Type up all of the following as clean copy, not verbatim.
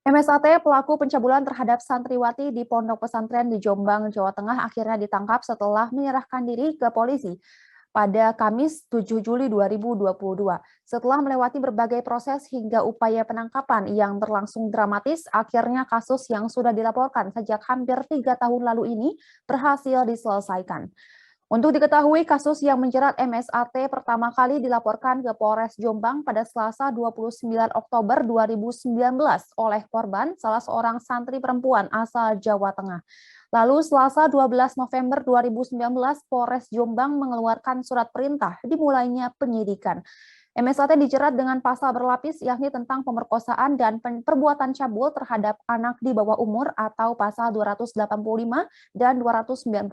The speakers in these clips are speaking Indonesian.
MSAT pelaku pencabulan terhadap santriwati di pondok pesantren di Jombang, Jawa Tengah akhirnya ditangkap setelah menyerahkan diri ke polisi pada Kamis 7 Juli 2022. Setelah melewati berbagai proses hingga upaya penangkapan yang berlangsung dramatis, akhirnya kasus yang sudah dilaporkan sejak hampir 3 tahun lalu ini berhasil diselesaikan. Untuk diketahui, kasus yang menjerat MSAT pertama kali dilaporkan ke Polres Jombang pada Selasa 29 Oktober 2019 oleh korban, salah seorang santri perempuan asal Jawa Tengah. Lalu Selasa 12 November 2019, Polres Jombang mengeluarkan surat perintah dimulainya penyidikan. MSAT dijerat dengan pasal berlapis yakni tentang pemerkosaan dan perbuatan cabul terhadap anak di bawah umur atau pasal 285 dan 294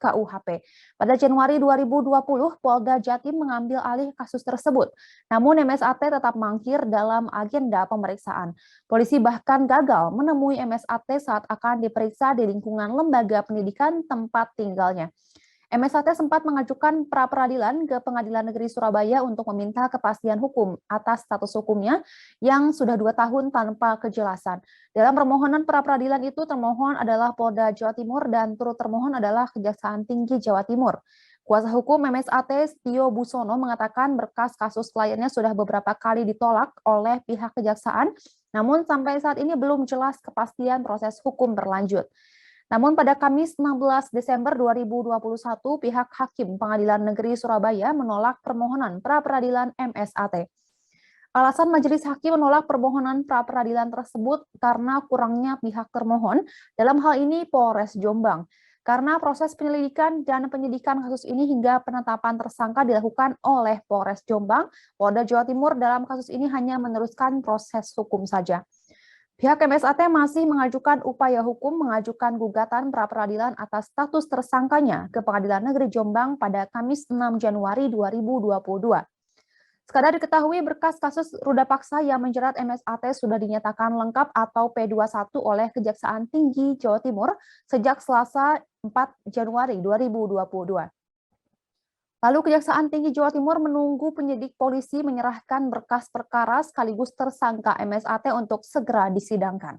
KUHP. Pada Januari 2020, Polda Jatim mengambil alih kasus tersebut. Namun MSAT tetap mangkir dalam agenda pemeriksaan. Polisi bahkan gagal menemui MSAT saat akan diperiksa di lingkungan lembaga pendidikan tempat tinggalnya. MSAT sempat mengajukan pra-peradilan ke Pengadilan Negeri Surabaya untuk meminta kepastian hukum atas status hukumnya yang sudah 2 tahun tanpa kejelasan. Dalam permohonan pra-peradilan itu, termohon adalah Polda Jawa Timur dan turut termohon adalah Kejaksaan Tinggi Jawa Timur. Kuasa hukum MSAT Setio Busono mengatakan berkas kasus kliennya sudah beberapa kali ditolak oleh pihak kejaksaan, namun sampai saat ini belum jelas kepastian proses hukum berlanjut. Namun pada Kamis 16 Desember 2021, pihak Hakim Pengadilan Negeri Surabaya menolak permohonan pra-peradilan MSAT. Alasan majelis hakim menolak permohonan pra-peradilan tersebut karena kurangnya pihak termohon, dalam hal ini Polres Jombang. Karena proses penyelidikan dan penyidikan kasus ini hingga penetapan tersangka dilakukan oleh Polres Jombang, Polda Jawa Timur dalam kasus ini hanya meneruskan proses hukum saja. Pihak MSAT masih mengajukan upaya hukum mengajukan gugatan pra-peradilan atas status tersangkanya ke Pengadilan Negeri Jombang pada Kamis 6 Januari 2022. Sekadar diketahui, berkas kasus ruda paksa yang menjerat MSAT sudah dinyatakan lengkap atau P21 oleh Kejaksaan Tinggi Jawa Timur sejak Selasa 4 Januari 2022. Lalu Kejaksaan Tinggi Jawa Timur menunggu penyidik polisi menyerahkan berkas perkara sekaligus tersangka MSAT untuk segera disidangkan.